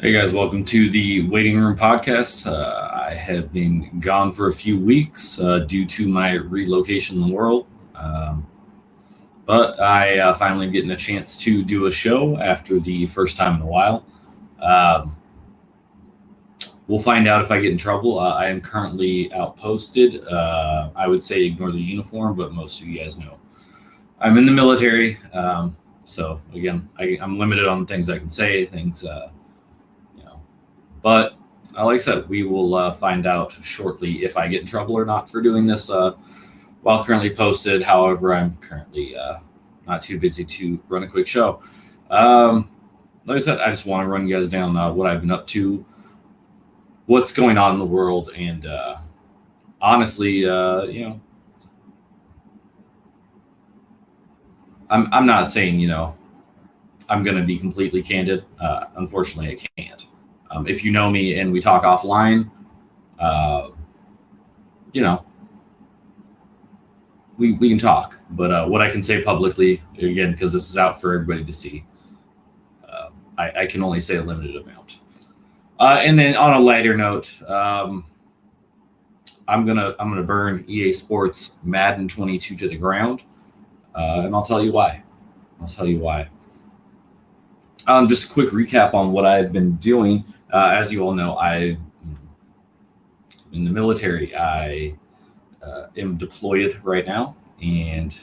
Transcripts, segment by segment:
Hey guys, welcome to the Waiting Room Podcast. I have been gone for a few weeks due to my relocation in the world, but I finally getting a chance to do a show after the first time in a while. Um, we'll find out if I get in trouble. I am currently outposted. I would say ignore the uniform, but most of you guys know I'm in the military. So again, I'm limited on things I can say, things. You know, But like I said, we will find out shortly if I get in trouble or not for doing this while currently posted. However, I'm currently not too busy to run a quick show. Like I said, I just want to run you guys down what I've been up to, what's going on in the world, and honestly, I'm not saying I'm going to be completely candid. Unfortunately, I can't. If you know me and we talk offline, uh, you know, we can talk. But what I can say publicly, again, because this is out for everybody to see, I can only say a limited amount. And then on a lighter note, I'm gonna burn EA Sports Madden 22 to the ground, and I'll tell you why. I'll tell you why. Just a quick recap on what I've been doing. As you all know, I in the military. I am deployed right now, and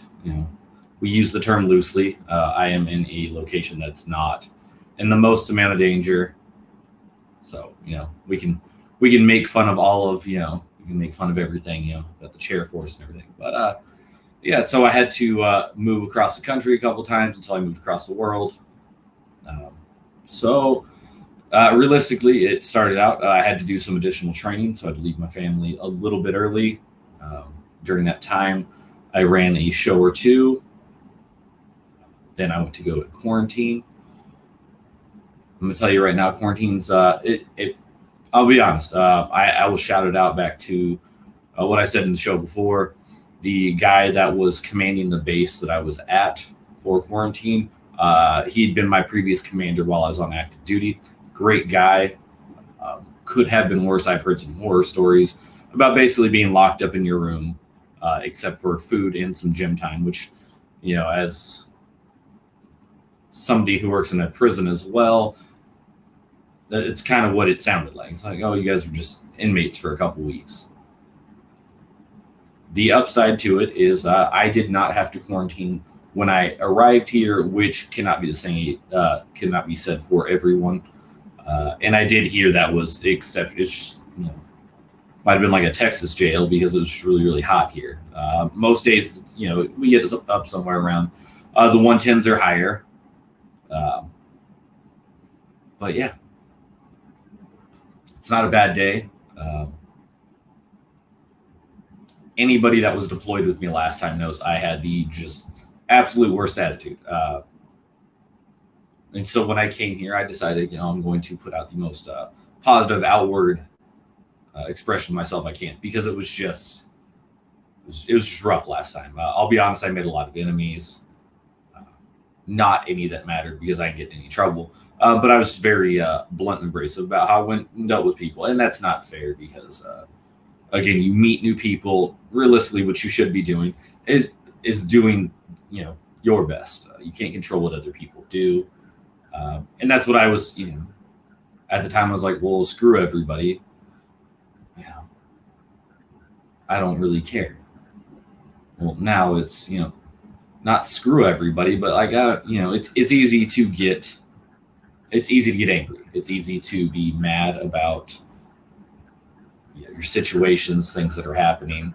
we use the term loosely. I am in a location that's not in the most amount of danger, so we can make fun of all of we can make fun of everything about the chair force and everything. But yeah, so I had to move across the country a couple times until I moved across the world. Um, so realistically, it started out I had to do some additional training, so I had to leave my family a little bit early. During that time, I ran a show or two. Then I went to go to quarantine. I'm gonna tell you right now, quarantine's it. I'll be honest. I will shout it out back to what I said in the show before. The guy that was commanding the base that I was at for quarantine, he'd been my previous commander while I was on active duty. Great guy. Could have been worse. I've heard some horror stories about basically being locked up in your room, except for food and some gym time, which, as somebody who works in a prison as well, it's kind of what it sounded like. It's like, oh, you guys were just inmates for a couple weeks. The upside to it is I did not have to quarantine when I arrived here, which cannot be the same, cannot be said for everyone. And I did hear that was except it's just, might have been like a Texas jail because it was really, really hot here. Most days, we get up somewhere around the 110s or higher. But yeah, it's not a bad day. Anybody that was deployed with me last time knows I had the just absolute worst attitude. And so when I came here, I decided, I'm going to put out the most positive outward expression of myself I can, because it was just rough last time. I'll be honest, I made a lot of enemies. Not any that mattered because I didn't get in any trouble. But I was very blunt and abrasive about how I went and dealt with people, and that's not fair because, again, you meet new people. Realistically, what you should be doing is doing, your best. You can't control what other people do, and that's what I was. At the time, I was like, well, screw everybody. I don't really care. Well, now it's not screw everybody, but it's easy to get angry. It's easy to be mad about your situations, things that are happening.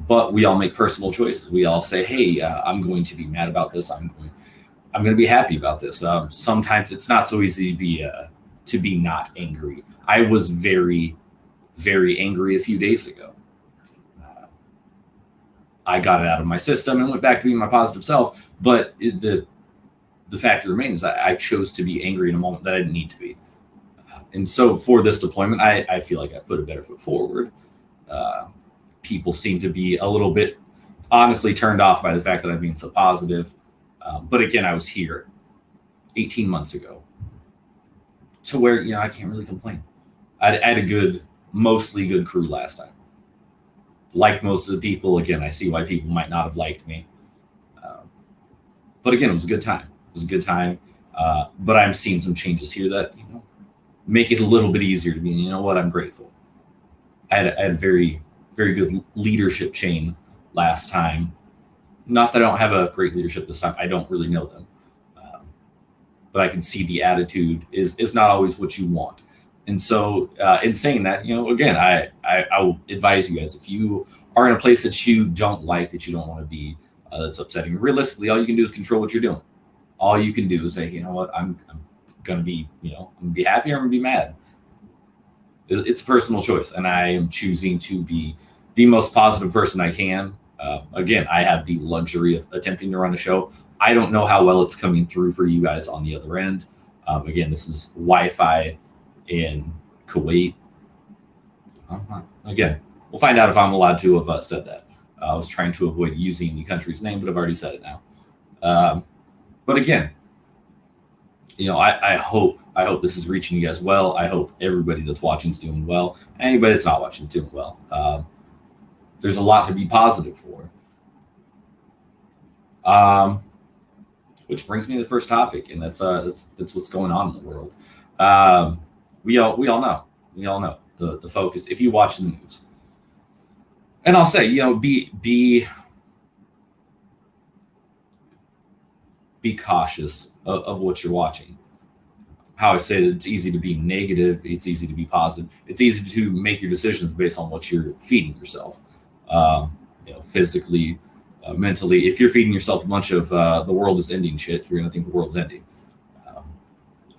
But we all make personal choices. We all say, "Hey, I'm going to be mad about this. I'm going to be happy about this." Sometimes it's not so easy to be not angry. I was very, very angry a few days ago. I got it out of my system and went back to being my positive self. But the fact remains that I chose to be angry in a moment that I didn't need to be. And so for this deployment, I feel like I put a better foot forward. People seem to be a little bit honestly turned off by the fact that I'm being so positive. But again, I was here 18 months ago. to where, I can't really complain. I had a mostly good crew last time. Like most of the people, again, I see why people might not have liked me. But again, it was a good time. It was a good time. But I'm seeing some changes here that, make it a little bit easier to be. You know what? I'm grateful. I had a very, very good leadership chain last time. Not that I don't have a great leadership this time. I don't really know them. But I can see the attitude is not always what you want. And so in saying that, again, I will advise you guys, if you are in a place that you don't like, that you don't want to be, that's upsetting, realistically, all you can do is control what you're doing. All you can do is say, you know what, I'm going to be, I'm going to be happy or I'm going to be mad. It's a personal choice. And I am choosing to be the most positive person I can. Again, I have the luxury of attempting to run a show. I don't know how well it's coming through for you guys on the other end. Again, this is Wi-Fi in Kuwait. Again, we'll find out if I'm allowed to have said that. I was trying to avoid using the country's name, but I've already said it now. But again, I hope this is reaching you guys well. I hope everybody that's watching is doing well. Anybody that's not watching is doing well. There's a lot to be positive for. Which brings me to the first topic, and that's what's going on in the world. We all know the focus. If you watch the news, and I'll say, be cautious of what you're watching. How I say that it's easy to be negative, it's easy to be positive. It's easy to make your decisions based on what you're feeding yourself, physically, mentally. If you're feeding yourself a bunch of the world is ending shit, you're going to think the world's ending.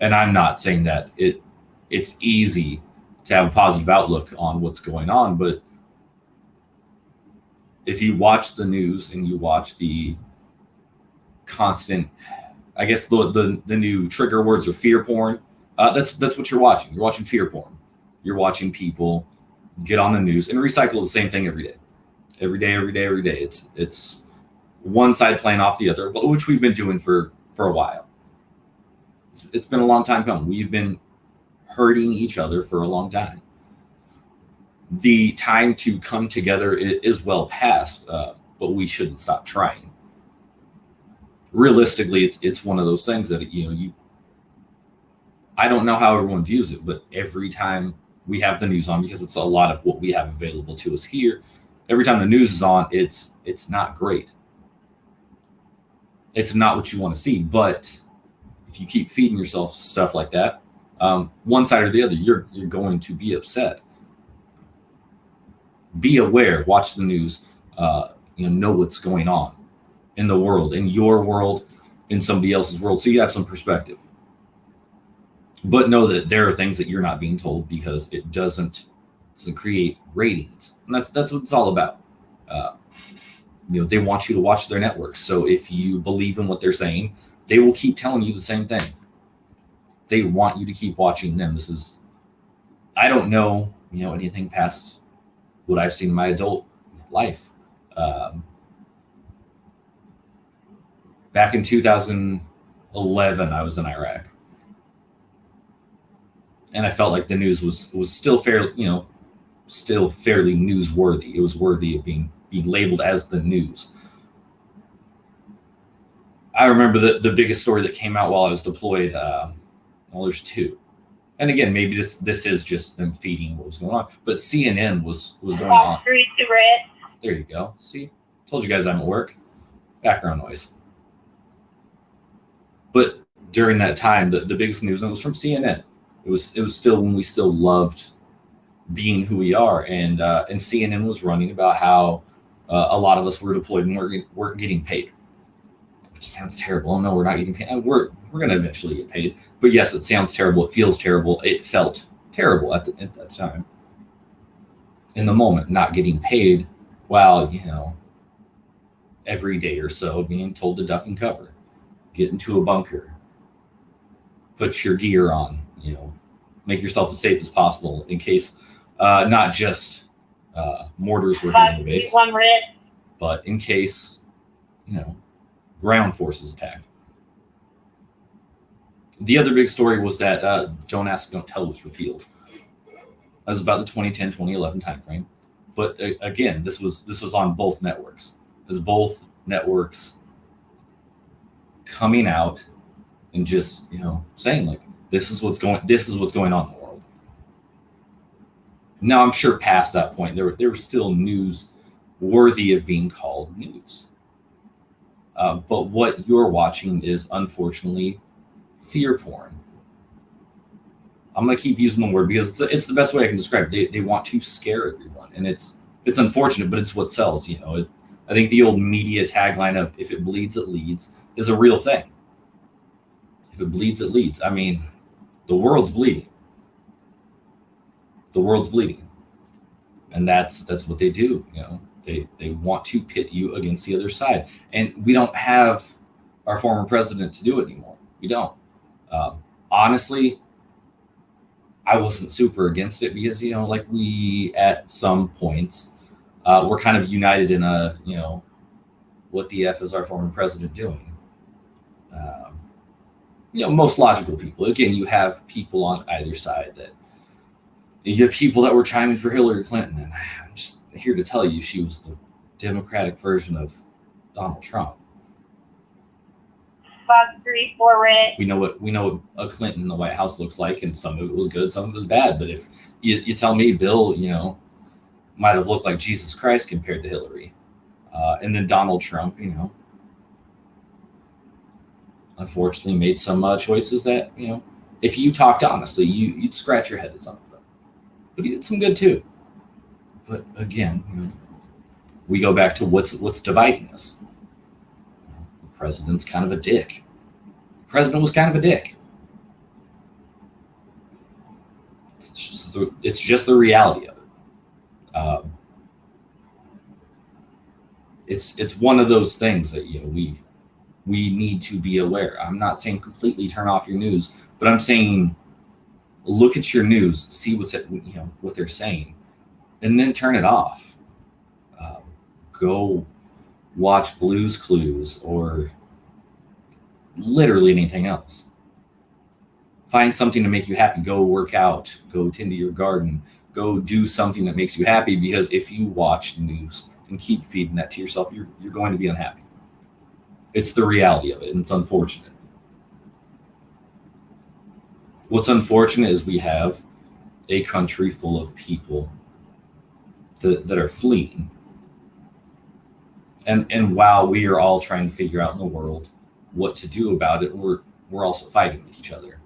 And I'm not saying that it's easy to have a positive outlook on what's going on, but if you watch the news and you watch the constant, I guess the new trigger words are fear porn. That's what you're watching. You're watching fear porn. You're watching people get on the news and recycle the same thing every day. Every day. It's one side playing off the other, which we've been doing for a while. It's been a long time coming. We've been hurting each other for a long time. The time to come together is well past, but we shouldn't stop trying. Realistically, it's one of those things that I don't know how everyone views it, but every time we have the news on, because it's a lot of what we have available to us here, every time the news is on, it's not great. It's not what you want to see. But if you keep feeding yourself stuff like that, one side or the other, you're going to be upset. Be aware, watch the news, know what's going on in the world, in your world, in somebody else's world, so you have some perspective. But know that there are things that you're not being told because it doesn't create ratings, and that's what it's all about. They want you to watch their networks, so if you believe in what they're saying, they will keep telling you the same thing. They want you to keep watching them. I don't know, anything past what I've seen in my adult life. Back in 2011, I was in Iraq, and I felt like the news was still fairly newsworthy. It was worthy of being labeled as the news. I remember the biggest story that came out while I was deployed. There's two, and again, maybe this is just them feeding what was going on. But CNN was going on. There you go. See, told you guys I'm at work. Background noise. But during that time, the biggest news was from CNN. It was still when we still loved being who we are, and CNN was running about how a lot of us were deployed and weren't getting paid. Which sounds terrible. Oh no, we're not getting paid. We're going to eventually get paid. But yes, it sounds terrible. It feels terrible. It felt terrible at that time. In the moment, not getting paid, while every day or so being told to duck and cover. Get into a bunker, put your gear on, make yourself as safe as possible in case not just mortars were hitting the base, but in case, ground forces attack. The other big story was that Don't Ask, Don't Tell was repealed. That was about the 2010, 2011 timeframe. But again, this was on both networks. It was both networks coming out and just saying like this is what's going on in the world. Now I'm sure past that point there was still news worthy of being called news. But what you're watching is unfortunately fear porn. I'm going to keep using the word because it's the best way I can describe it. They want to scare everyone, and it's unfortunate, but it's what sells. I think the old media tagline of "if it bleeds, it leads" is a real thing. If it bleeds, it leads. I mean, the world's bleeding. The world's bleeding, and that's what they do. They want to pit you against the other side, and we don't have our former president to do it anymore. We don't. Honestly, I wasn't super against it because like we at some points we're kind of united in a what the F is our former president doing. Most logical people. Again, you have people on either side that you have people that were chiming for Hillary Clinton, and I'm just here to tell you she was the Democratic version of Donald Trump. Fuckery for it. We know what a Clinton in the White House looks like, and some of it was good, some of it was bad. But if you tell me Bill, might have looked like Jesus Christ compared to Hillary, and then Donald Trump, unfortunately made some choices that if you talked honestly, you'd scratch your head at some of them. But he did some good too. But again, we go back to what's dividing us. The president's kind of a dick. The president was kind of a dick. It's just the reality of it. It's one of those things that we need to be aware. I'm not saying completely turn off your news, but I'm saying look at your news, see what they're saying, and then turn it off. Go watch Blue's Clues or literally anything else. Find something to make you happy. Go work out. Go tend to your garden. Go do something that makes you happy, because if you watch news and keep feeding that to yourself, you're going to be unhappy. It's the reality of it, and it's unfortunate. What's unfortunate is we have a country full of people that are fleeing. And while we are all trying to figure out in the world what to do about it, we're also fighting with each other.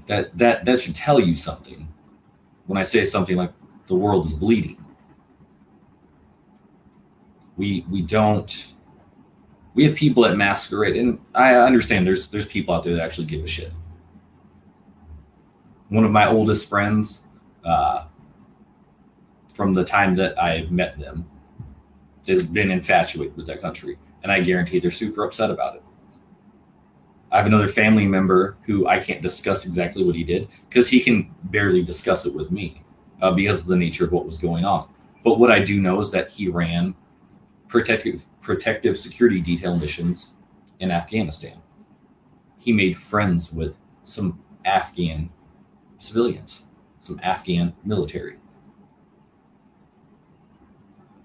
That should tell you something. When I say something like the world is bleeding, we have people that masquerade, and I understand there's people out there that actually give a shit. One of my oldest friends, from the time that I met them, has been infatuated with that country, and I guarantee they're super upset about it. I have another family member who I can't discuss exactly what he did because he can barely discuss it with me because of the nature of what was going on. But what I do know is that he ran protective security detail missions in Afghanistan. He made friends with some Afghan civilians, some Afghan military.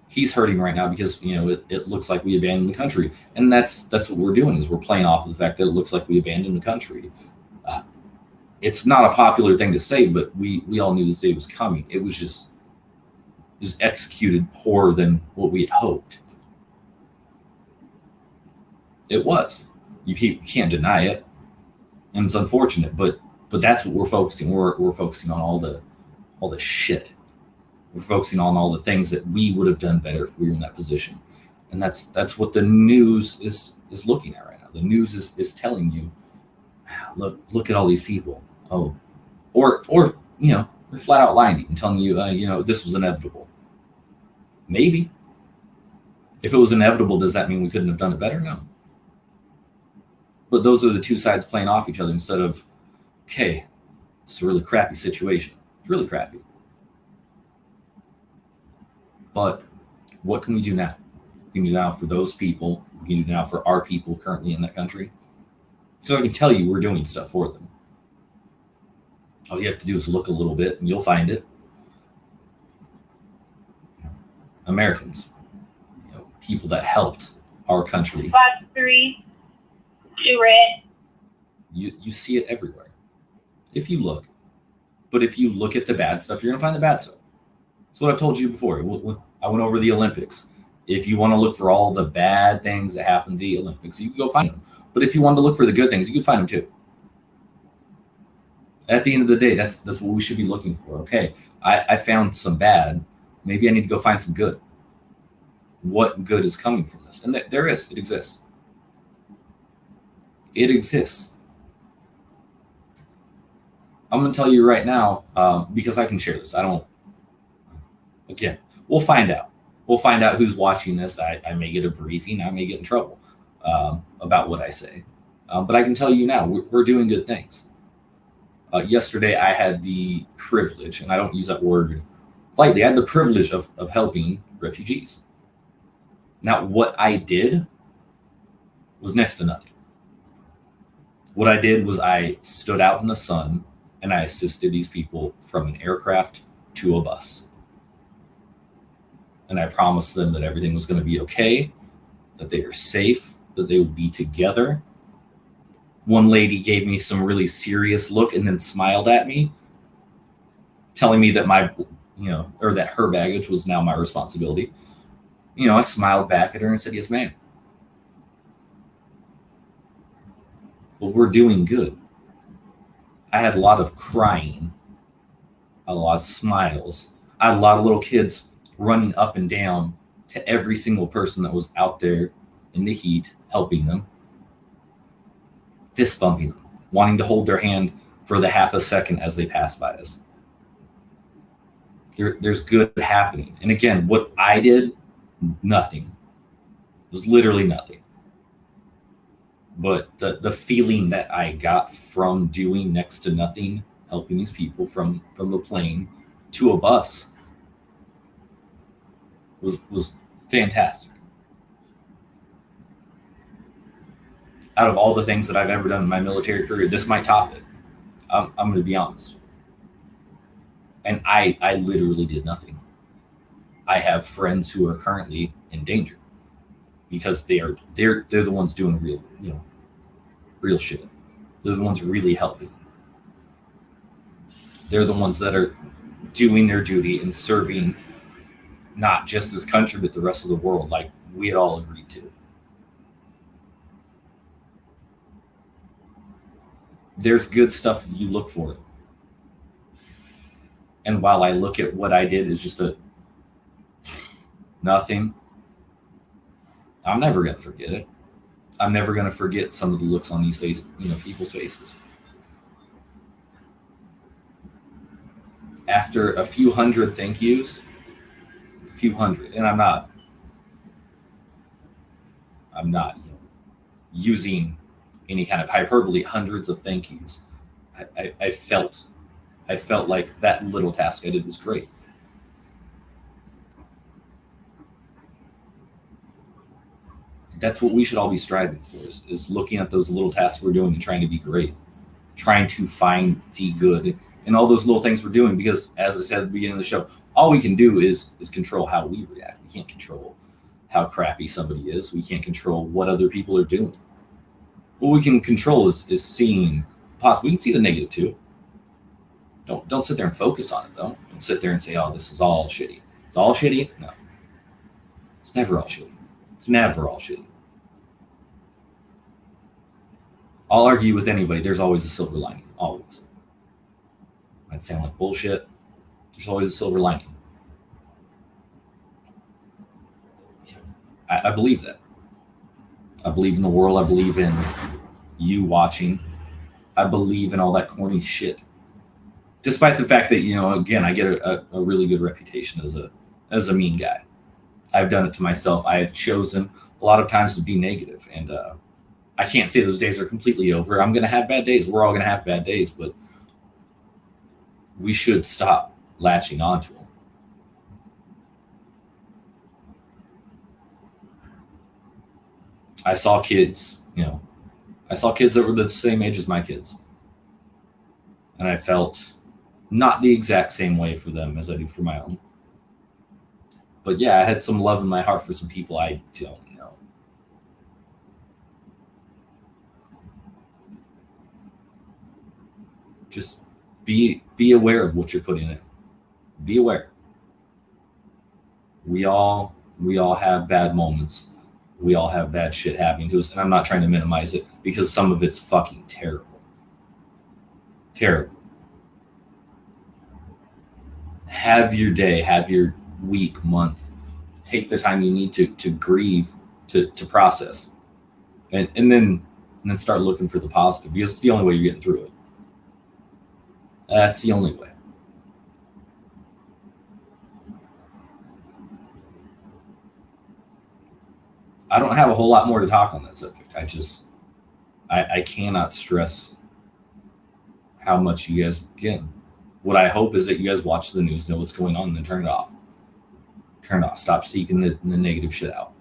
He's hurting right now because it looks like we abandoned the country, and that's what we're doing, is we're playing off of the fact that it looks like we abandoned the country. It's not a popular thing to say, but we all knew this day was coming. It was executed poorer than what we had hoped. It was. You can't deny it, and it's unfortunate, but that's what we're focusing. We're focusing on all the shit. We're focusing on all the things that we would have done better if we were in that position. And that's what the news is looking at right now. The news is telling you, look at all these people. Oh, or they're flat out lying and telling you, this was inevitable. Maybe. If it was inevitable, does that mean we couldn't have done it better? No. But those are the two sides playing off each other instead of, okay, it's a really crappy situation. It's really crappy. But what can we do now? We can do now for those people. We can do now for our people currently in that country. So I can tell you we're doing stuff for them. All you have to do is look a little bit and you'll find it. Americans, people that helped our country. Box 3, 2 red. You see it everywhere. If you look. But if you look at the bad stuff, you're going to find the bad stuff. That's what I've told you before. I went over the Olympics. If you want to look for all the bad things that happened at the Olympics, you can go find them. But if you want to look for the good things, you can find them too. At the end of the day, that's what we should be looking for. Okay, I found some bad. Maybe I need to go find some good. What good is coming from this? And there is. It exists. It exists. I'm going to tell you right now, because I can share this. Again, we'll find out. We'll find out who's watching this. I may get a briefing. I may get in trouble about what I say. But I can tell you now, we're doing good things. Yesterday, I had the privilege, and I don't use that word lightly, I had the privilege of helping refugees. Now, what I did was next to nothing. What I did was I stood out in the sun, and I assisted these people from an aircraft to a bus. And I promised them that everything was going to be okay, that they are safe, that they would be together. One lady gave me some really serious look and then smiled at me, telling me that that her baggage was now my responsibility. I smiled back at her and said, "Yes, ma'am." But we're doing good. I had a lot of crying, a lot of smiles. I had a lot of little kids running up and down to every single person that was out there in the heat, helping them, fist bumping them, wanting to hold their hand for the half a second as they pass by us. There's good happening. And again, what I did, nothing. It was literally nothing. But the feeling that I got from doing next to nothing, helping these people from the plane to a bus, was fantastic. Out of all the things that I've ever done in my military career, this might top it. I'm going to be honest. And I literally did nothing. I have friends who are currently in danger because they're the ones doing real shit. They're the ones really helping. They're the ones that are doing their duty and serving not just this country, but the rest of the world, like we had all agreed to. There's good stuff if you look for it. And while I look at what I did as just nothing, I'm never going to forget it. I'm never going to forget some of the looks on these faces, people's faces. After a few hundred thank yous, and I'm not using any kind of hyperbole, hundreds of thank yous. I felt like that little task I did was great. That's what we should all be striving for, is looking at those little tasks we're doing and trying to be great, trying to find the good in all those little things we're doing. Because as I said at the beginning of the show, all we can do is control how we react. We can't control how crappy somebody is. We can't control what other people are doing. What we can control is seeing possibly. We can see the negative too. Don't sit there and focus on it though. Don't sit there and say, "Oh, this is all shitty." It's all shitty? No. It's never all shitty. It's never all shitty. I'll argue with anybody. There's always a silver lining. Always. Might sound like bullshit. There's always a silver lining. I believe that. I believe in the world. I believe in you watching. I believe in all that corny shit. Despite the fact that, again, I get a really good reputation as a mean guy. I've done it to myself. I have chosen a lot of times to be negative, and I can't say those days are completely over. I'm going to have bad days. We're all going to have bad days, but we should stop latching onto them. I saw kids, I saw kids that were the same age as my kids. And I felt not the exact same way for them as I do for my own. But yeah, I had some love in my heart for some people I don't know. Just be aware of what you're putting in. Be aware. We all have bad moments. We all have bad shit happening to us, and I'm not trying to minimize it because some of it's fucking terrible. Terrible. Have your day, have your week, month. Take the time you need to grieve, to process, and then start looking for the positive, because it's the only way you're getting through it. That's the only way. I don't have a whole lot more to talk on that subject. I cannot stress how much you guys, again, what I hope is that you guys watch the news, know what's going on, and then turn it off. Turn it off. Stop seeking the negative shit out.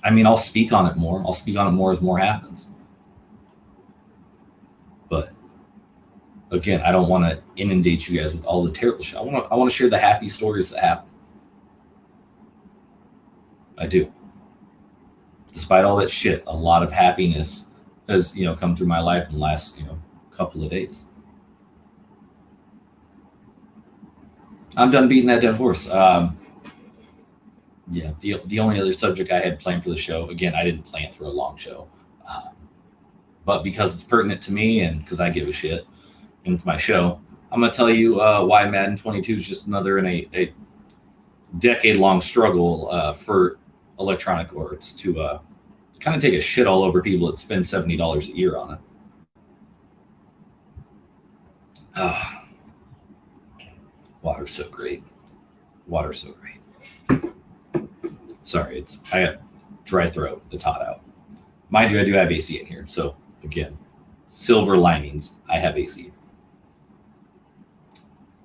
I mean, I'll speak on it more. I'll speak on it more as more happens. But again, I don't want to inundate you guys with all the terrible shit. I want to share the happy stories that happen. I do. Despite all that shit, a lot of happiness has, come through my life in the last, couple of days. I'm done beating that dead horse. Yeah, the only other subject I had planned for the show, again, I didn't plan for a long show, but because it's pertinent to me and because I give a shit and it's my show, I'm going to tell you why Madden 22 is just another in a decade-long struggle for Electronic Arts to kind of take a shit all over people that spend $70 a year on it. Water's so great. Water's so great. Sorry, I got dry throat. It's hot out. Mind you, I do have AC in here. So again, silver linings. I have AC.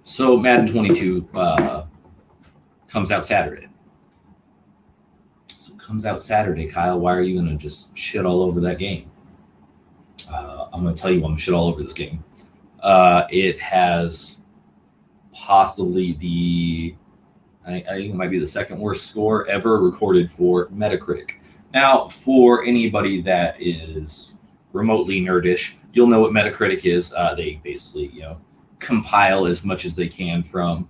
So Madden 22 comes out Saturday. Comes out Saturday, Kyle. Why are you going to just shit all over that game? I'm going to tell you why I'm shit all over this game. It has possibly I think it might be the second worst score ever recorded for Metacritic. Now, for anybody that is remotely nerdish, you'll know what Metacritic is. They basically, compile as much as they can from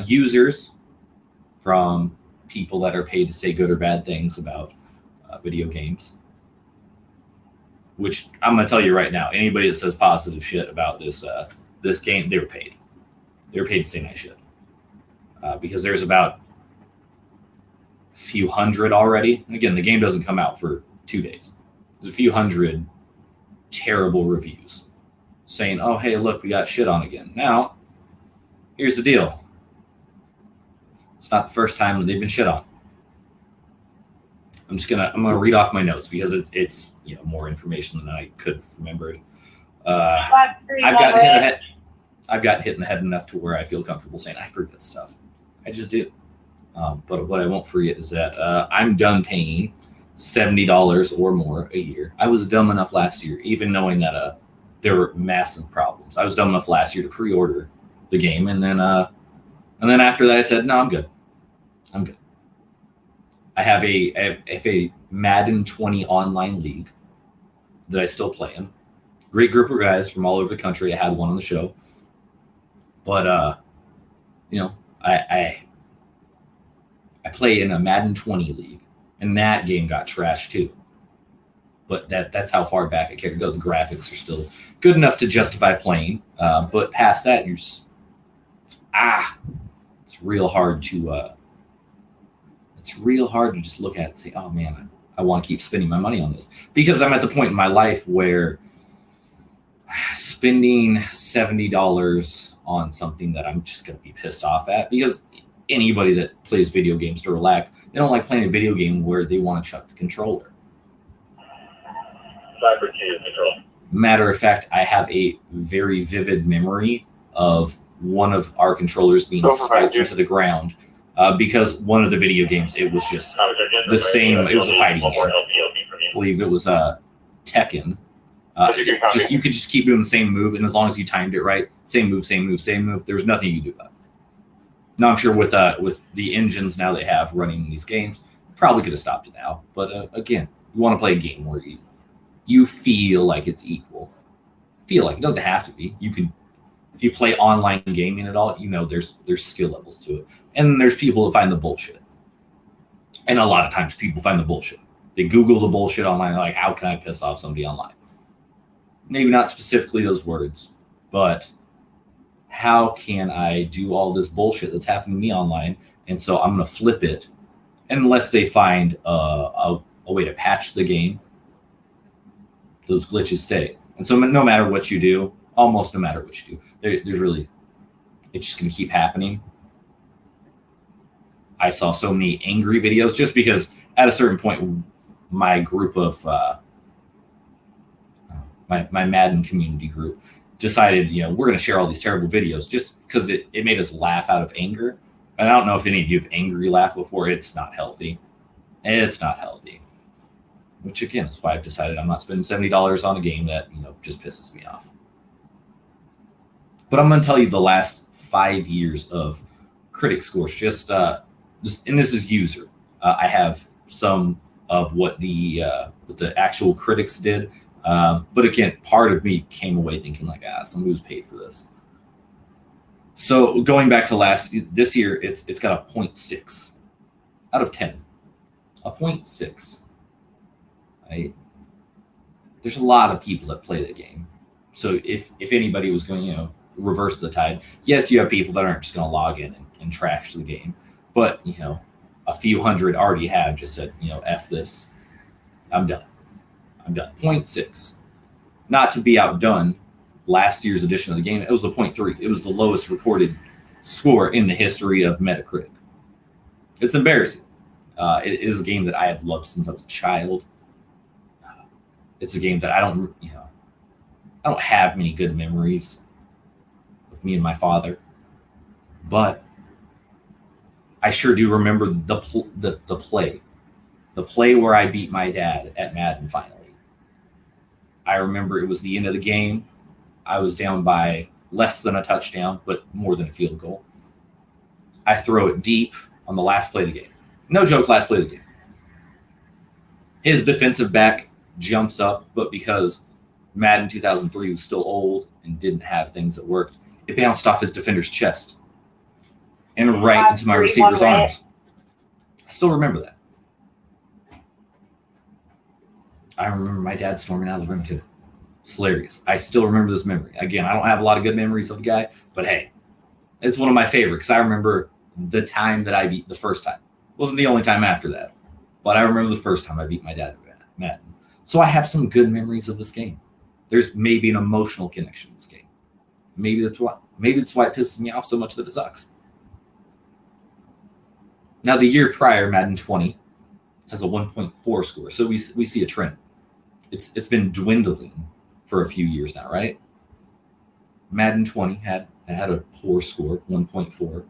users, from people that are paid to say good or bad things about video games. Which I'm going to tell you right now, anybody that says positive shit about this game, they were paid. They were paid to say nice shit. Because there's about a few hundred already. And again, the game doesn't come out for 2 days. There's a few hundred terrible reviews saying, oh, hey, look, we got shit on again. Now, here's the deal. It's not the first time they've been shit on. I'm gonna read off my notes because it's more information than I could have remembered. I've gotten hit in the head enough to where I feel comfortable saying I forget stuff. I just do. But what I won't forget is that I'm done paying $70 or more a year. I was dumb enough last year, even knowing that there were massive problems. I was dumb enough last year to pre-order the game, and then after that, I said, no, I'm good. I'm good. I have a Madden 20 online league that I still play in. Great group of guys from all over the country. I had one on the show. But, I play in a Madden 20 league, and that game got trashed too. But that's how far back I care to go. The graphics are still good enough to justify playing. But past that, you're just, it's real hard to just look at it and say, oh man, I want to keep spending my money on this, because I'm at the point in my life where spending $70 on something that I'm just going to be pissed off at, because anybody that plays video games to relax, they don't like playing a video game where they want to chuck the controller. Matter of fact, I have a very vivid memory of one of our controllers being spiked into the ground because one of the video games, it was just the same. It was a fighting game. I believe it was Tekken. You could just keep doing the same move, and as long as you timed it right, same move, same move, same move. There's nothing you can do about it. Now I'm sure with the engines now they have running these games, probably could have stopped it now. But again, you want to play a game where you feel like it's equal. Feel like it doesn't have to be. You could, if you play online gaming at all, there's skill levels to it, and there's people that find the bullshit. And a lot of times people find the bullshit. They Google the bullshit online, like, how can I piss off somebody online? Maybe not specifically those words, but how can I do all this bullshit that's happening to me online? And so I'm going to flip it, unless they find a way to patch the game. Those glitches stay. And so no matter what you do, almost no matter what you do, there's really, it's just going to keep happening. I saw so many angry videos just because at a certain point, my group of, my Madden community group decided, we're going to share all these terrible videos just because it made us laugh out of anger. And I don't know if any of you have angry laughed before. It's not healthy. It's not healthy. Which, again, is why I've decided I'm not spending $70 on a game that, just pisses me off. But I'm going to tell you the last 5 years of critic scores. And this is user. I have some of what the actual critics did. But again, part of me came away thinking like, somebody was paid for this. So going back to this year, it's got a 0.6 out of 10. A 0.6. Right? There's a lot of people that play the game. So if anybody was going, reverse the tide, yes, you have people that aren't just going to log in and trash the game. But, a few hundred already have just said, F this. I'm done. 0.6. Not to be outdone, last year's edition of the game, it was a 0.3. It was the lowest recorded score in the history of Metacritic. It's embarrassing. It is a game that I have loved since I was a child. It's a game that I don't have many good memories of me and my father, but I sure do remember the play where I beat my dad at Madden finally. I remember it was the end of the game. I was down by less than a touchdown, but more than a field goal. I throw it deep on the last play of the game. No joke, last play of the game. His defensive back jumps up, but because Madden 2003 was still old and didn't have things that worked, it bounced off his defender's chest and right into my receiver's arms. I still remember that. I remember my dad storming out of the room too. It's hilarious. I still remember this memory. Again, I don't have a lot of good memories of the guy, but hey, it's one of my favorites. I remember the time that I beat the first time. It wasn't the only time after that, but I remember the first time I beat my dad at Madden. So I have some good memories of this game. There's maybe an emotional connection to this game. Maybe that's why it pisses me off so much that it sucks. Now, the year prior, Madden 20 has a 1.4 score, so we see a trend. It's been dwindling for a few years now, right? Madden 20 had a poor score, 1.4.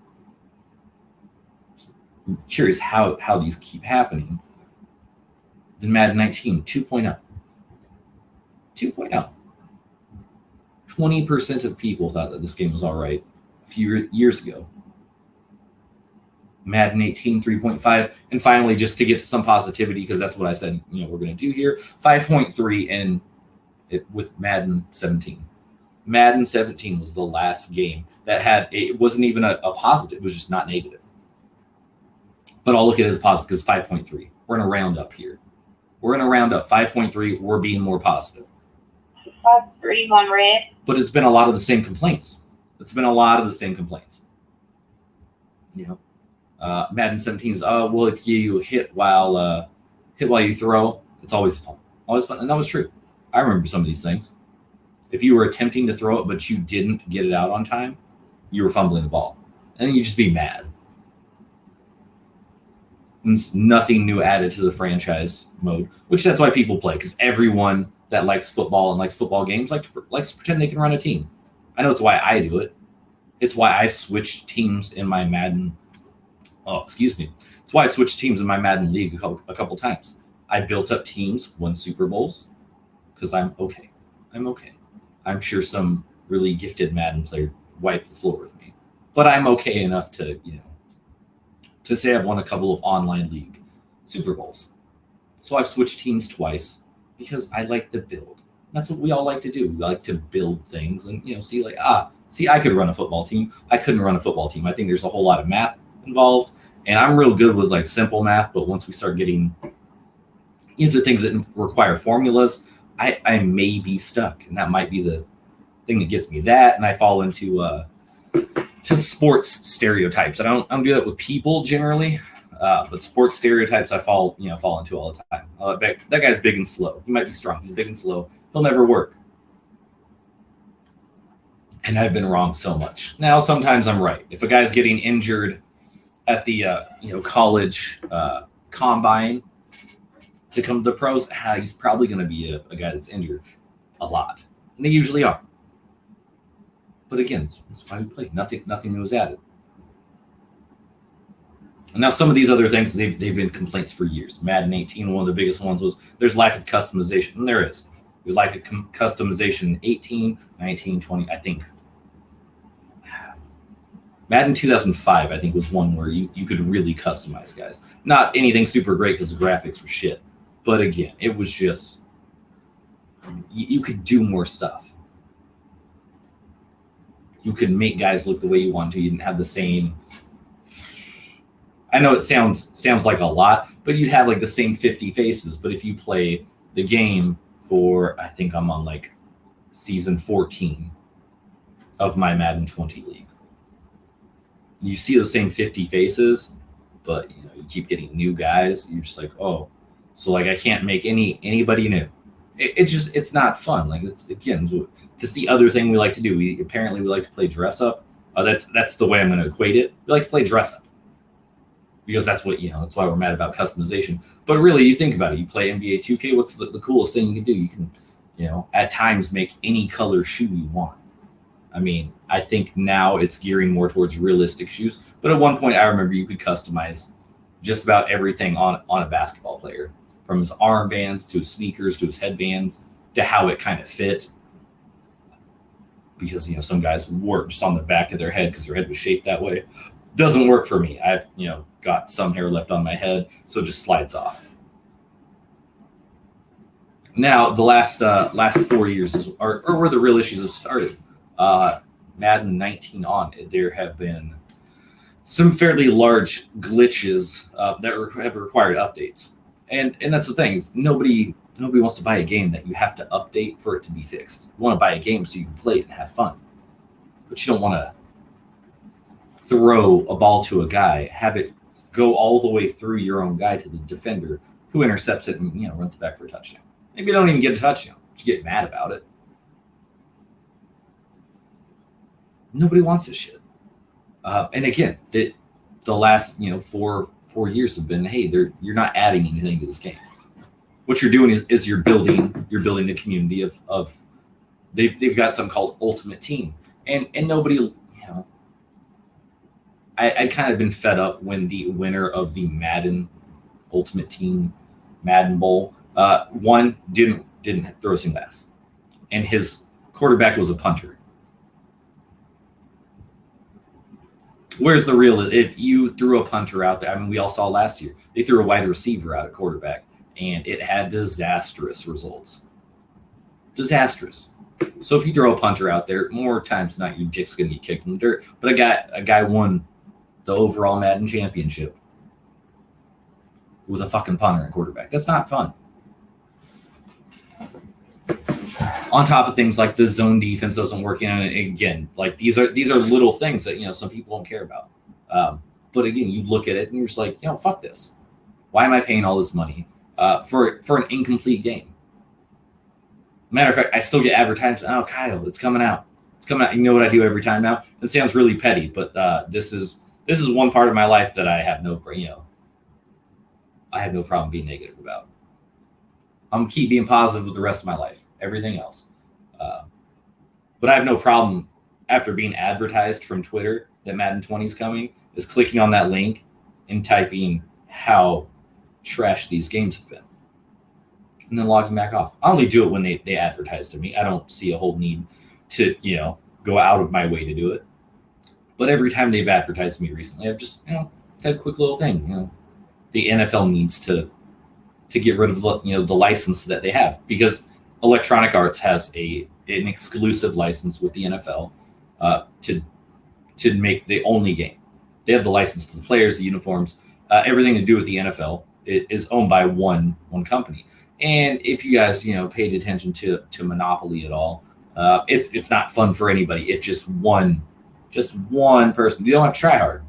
I'm curious how these keep happening. Then Madden 19, 2.0. 2.0. 20% of people thought that this game was all right a few years ago. Madden 18, 3.5. And finally, just to get to some positivity, because that's what I said we're going to do here, 5.3 with Madden 17. Madden 17 was the last game that it wasn't even a positive. It was just not negative. But I'll look at it as positive because 5.3. We're in a roundup here. We're in a roundup. 5.3, we're being more positive. 5.3 on red. But it's been a lot of the same complaints. Madden 17 is, well, if you hit while you throw, it's always fun. And that was true. I remember some of these things. If you were attempting to throw it, but you didn't get it out on time, you were fumbling the ball. And then you just be mad. And nothing new added to the franchise mode, which that's why people play, because everyone that likes football and likes football games likes to pretend they can run a team. I know it's why I do it. It's why I switched teams in my Madden excuse me. That's why I switched teams in my Madden league a couple times. I built up teams, won Super Bowls, because I'm okay. I'm okay. I'm sure some really gifted Madden player wiped the floor with me, but I'm okay enough to, to say I've won a couple of online league Super Bowls. So I've switched teams twice because I like to build. That's what we all like to do. We like to build things and, see I could run a football team. I couldn't run a football team. I think there's a whole lot of math involved, and I'm real good with like simple math, but once we start getting into things that require formulas, I may be stuck, and that might be the thing that gets me. That, and I fall into to sports stereotypes. I don't do that with people generally, but sports stereotypes I fall into all the time. That guy's big and slow. He might be strong. He's big and slow. He'll never work. And I've been wrong so much. Now sometimes I'm right. If a guy's getting injured at the college combine to come to the pros, he's probably going to be a guy that's injured a lot, and they usually are. But again, that's why we play. Nothing new is added. And now some of these other things, they've been complaints for years. Madden 18, one of the biggest ones was there's lack of customization, and there is. There's lack of customization in 18, 19, 20. I think Madden 2005, I think, was one where you could really customize guys. Not anything super great because the graphics were shit. But again, it was just, you could do more stuff. You could make guys look the way you want to. You didn't have the same, I know it sounds like a lot, but you'd have like the same 50 faces. But if you play the game for, I think I'm on like season 14 of my Madden 20 league, you see those same 50 faces, but you keep getting new guys. You're just like, oh, so like I can't make anybody new. It's not fun. Like it's, again, that's the other thing we like to do. We like to play dress up. That's the way I'm going to equate it. We like to play dress up because that's what that's why we're mad about customization. But really, you think about it. You play NBA 2K. What's the coolest thing you can do? You can at times make any color shoe you want. I mean, I think now it's gearing more towards realistic shoes. But at one point, I remember you could customize just about everything on a basketball player, from his armbands to his sneakers to his headbands to how it kind of fit. Because some guys wore it just on the back of their head because their head was shaped that way. Doesn't work for me. I've got some hair left on my head, so it just slides off. Now the last 4 years are where the real issues have started. Madden 19 on, there have been some fairly large glitches that have required updates, and that's the thing, is nobody wants to buy a game that you have to update for it to be fixed. You want to buy a game so you can play it and have fun, but you don't want to throw a ball to a guy, have it go all the way through your own guy to the defender, who intercepts it and runs it back for a touchdown. Maybe you don't even get a touchdown, but you get mad about it. Nobody wants this shit. And again, the last 4 years have been, hey, you're not adding anything to this game. What you're doing is you're building a community of they've got something called Ultimate Team, and nobody I'd kind of been fed up when the winner of the Madden Ultimate Team Madden Bowl didn't throw a single pass, and his quarterback was a punter. Where's the real? If you threw a punter out there, I mean, we all saw last year, they threw a wide receiver out at quarterback, and it had disastrous results. Disastrous. So if you throw a punter out there, more times than not, your dick's going to get kicked in the dirt. But a guy won the overall Madden championship. It was a fucking punter at quarterback. That's not fun. On top of things like the zone defense doesn't work, and again, like these are little things that some people don't care about. But again, you look at it and you're just like, fuck this. Why am I paying all this money for an incomplete game? Matter of fact, I still get advertisements. Oh, Kyle, it's coming out. It's coming out. You know what I do every time now? It sounds really petty, but this is one part of my life that I have no problem being negative about. I'm gonna keep being positive with the rest of my life. Everything else. But I have no problem, after being advertised from Twitter that Madden 20 is coming, is clicking on that link and typing how trash these games have been, and then logging back off. I only do it when they advertise to me. I don't see a whole need to, go out of my way to do it. But every time they've advertised to me recently, I've just, had a quick little thing. The NFL needs to get rid of the license that they have, because Electronic Arts has an exclusive license with the NFL to make the only game. They have the license to the players, the uniforms, everything to do with the NFL. It is owned by one company. And if you guys paid attention to Monopoly at all, it's not fun for anybody if just one person. You don't have to try hard.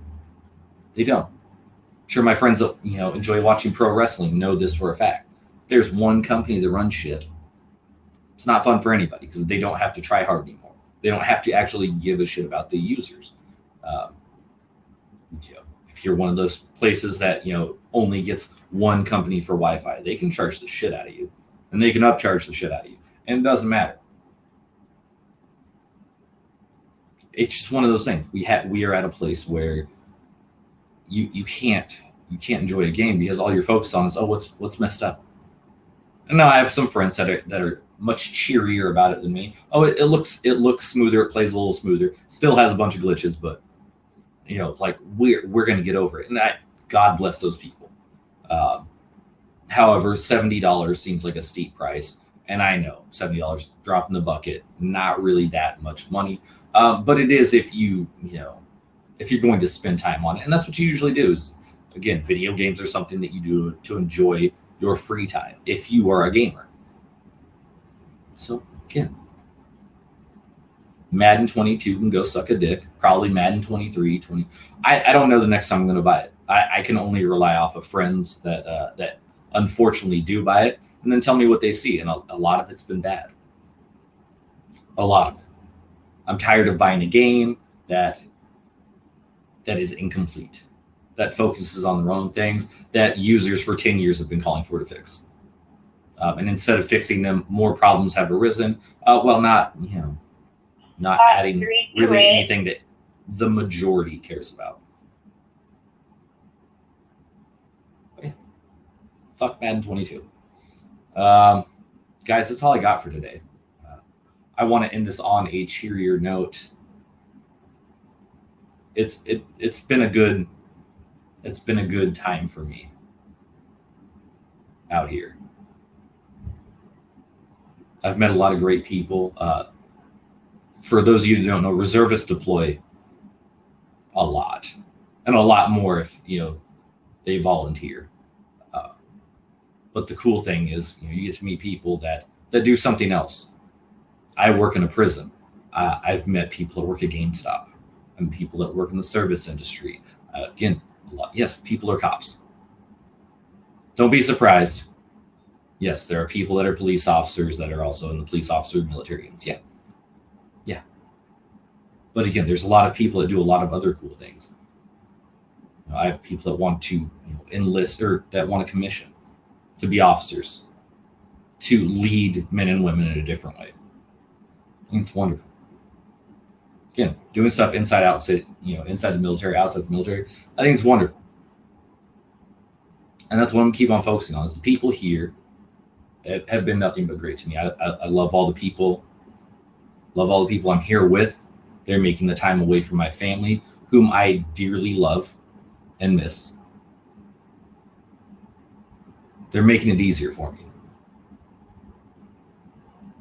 They don't. Sure, my friends that enjoy watching pro wrestling know this for a fact. If there's one company that runs shit, it's not fun for anybody, because they don't have to try hard anymore. They don't have to actually give a shit about the users. If you're one of those places that only gets one company for Wi-Fi, they can charge the shit out of you, and they can upcharge the shit out of you, and it doesn't matter. It's just one of those things. We are at a place where you can't enjoy a game because all you're focused on is, what's messed up. And now I have some friends that are much cheerier about it than me. It looks smoother, it plays a little smoother, still has a bunch of glitches, but we're gonna get over it. And God bless those people. However, $70 seems like a steep price, and I know $70 drop in the bucket, not really that much money, but it is if if you're going to spend time on it. And that's what you usually do. Is, again, video games are something that you do to enjoy your free time if you are a gamer. So again, Madden 22 can go suck a dick. Probably Madden 23, 20. I don't know the next time I'm going to buy it. I can only rely off of friends that unfortunately do buy it, and then tell me what they see. And a lot of it's been bad. A lot of it. I'm tired of buying a game that is incomplete, that focuses on the wrong things, that users for 10 years have been calling for to fix. And instead of fixing them, more problems have arisen. Not adding really anything that the majority cares about. But yeah. Fuck Madden 22. Guys, that's all I got for today. I want to end this on a cheerier note. It's been a good time for me out here. I've met a lot of great people. For those of you who don't know, reservists deploy a lot, and a lot more if they volunteer. But the cool thing is, you get to meet people that do something else. I work in a prison. I've met people that work at GameStop, and people that work in the service industry. Again, a lot. Yes, people are cops. Don't be surprised. Yes, there are people that are police officers that are also in the police officer military units. Yeah. But again, there's a lot of people that do a lot of other cool things. I have people that want to enlist, or that want to commission to be officers, to lead men and women in a different way. I think it's wonderful. Again, doing stuff inside, outside, inside the military, outside the military. I think it's wonderful. And that's what I'm going to keep on focusing on, is the people here have been nothing but great to me. I love all the people. Love all the people I'm here with. They're making the time away from my family, whom I dearly love and miss. They're making it easier for me.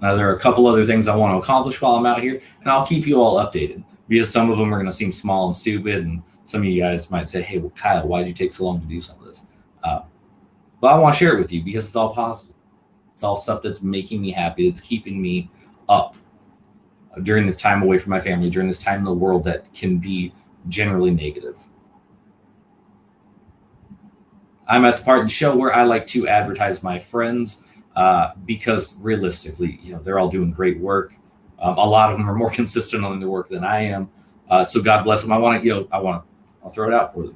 Now, there are a couple other things I want to accomplish while I'm out here, and I'll keep you all updated, because some of them are going to seem small and stupid, and some of you guys might say, hey, well, Kyle, why did you take so long to do some of this? But I want to share it with you because it's all positive. It's all stuff that's making me happy. It's keeping me up during this time away from my family, during this time in the world that can be generally negative. I'm at the part of the show where I like to advertise my friends, because realistically, they're all doing great work. A lot of them are more consistent on their work than I am. So God bless them. I'll throw it out for them.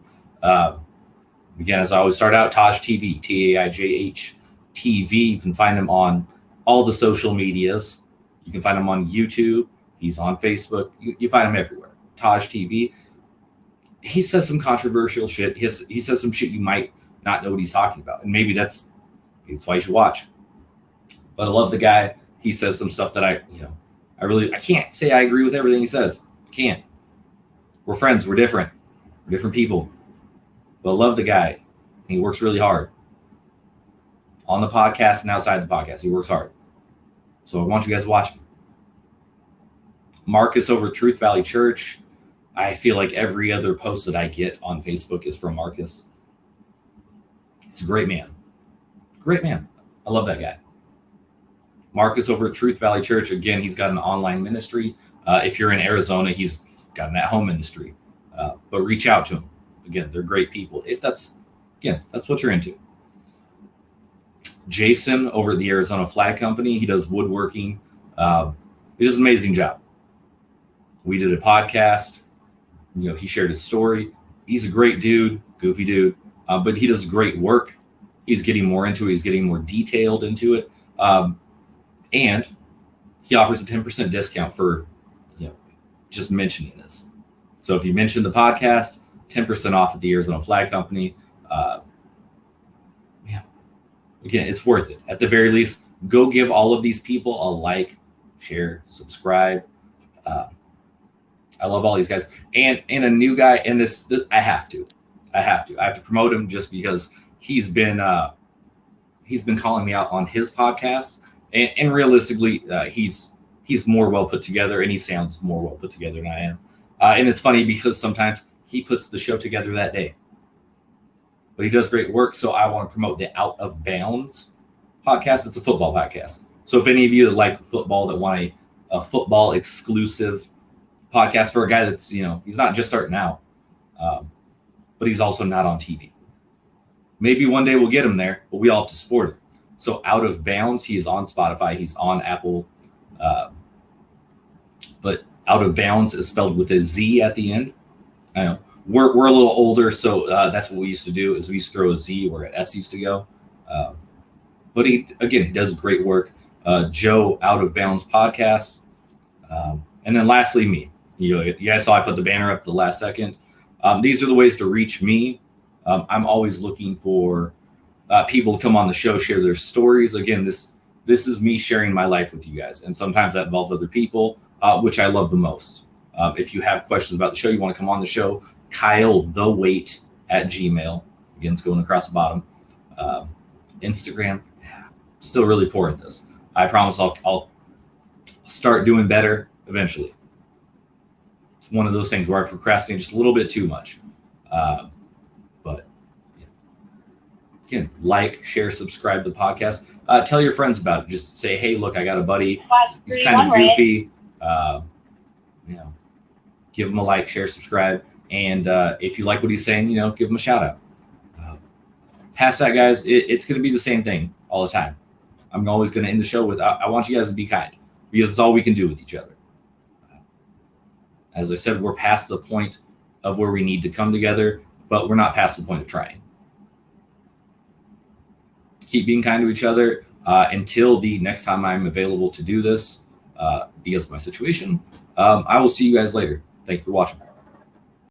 Again, as I always start out, Taj TV, TAIJH TV. You can find him on all the social medias. You can find him on YouTube. He's on Facebook. You find him everywhere. Taj TV. he says some controversial shit. He says some shit you might not know what he's talking about. And maybe that's why you should watch. But I love the guy. He says some stuff that I can't say I agree with everything he says. I can't. We're friends. We're different. We're different people. But I love the guy. He works really hard. On the podcast and outside the podcast, he works hard. So I want you guys to watch him. Marcus over Truth Valley Church. I feel like every other post that I get on Facebook is from Marcus. He's a great man. Great man. I love that guy. Marcus over at Truth Valley Church. Again, he's got an online ministry. If you're in Arizona, he's got an at-home ministry. But reach out to him. Again, they're great people. If that's what you're into. Jason over at the Arizona Flag Company. He does woodworking. He does an amazing job. We did a podcast. He shared his story. He's a great dude, goofy dude, but he does great work. He's getting more into it. He's getting more detailed into it. And he offers a 10% discount for just mentioning this. So if you mention the podcast, 10% off at the Arizona Flag Company. Again, it's worth it. At the very least, go give all of these people a like, share, subscribe. I love all these guys. And a new guy, and this I have to promote him just because he's been calling me out on his podcast. And realistically, he's more well put together, and he sounds more well put together than I am. And it's funny because sometimes he puts the show together that day. But he does great work, so I want to promote the Out of Bounds podcast. It's a football podcast. So if any of you that like football, that want a football exclusive podcast for a guy that's, he's not just starting out, but he's also not on TV. Maybe one day we'll get him there, but we all have to support it. So Out of Bounds, he is on Spotify. He's on Apple. But Out of Bounds is spelled with a Z at the end. I know. We're a little older, so that's what we used to do, is we used to throw a Z where an S used to go. But he does great work. Joe Out of Bounds podcast. And then lastly, me. You guys saw I put the banner up the last second. These are the ways to reach me. I'm always looking for people to come on the show, share their stories. Again, this is me sharing my life with you guys. And sometimes that involves other people, which I love the most. If you have questions about the show, you want to come on the show, KyleTheWait@gmail. Again, it's going across the bottom. Instagram, still really poor at this. I promise I'll start doing better eventually. It's one of those things where I procrastinate just a little bit too much. But again, like, share, subscribe to the podcast. Tell your friends about it. Just say, hey, look, I got a buddy. He's kind of goofy. Give him a like, share, subscribe. And if you like what he's saying, give him a shout out. Past that, guys, it's going to be the same thing all the time. I'm always going to end the show with, I want you guys to be kind, because it's all we can do with each other. As I said, we're past the point of where we need to come together, but we're not past the point of trying. Keep being kind to each other until the next time I'm available to do this, because of my situation. I will see you guys later. Thank you for watching.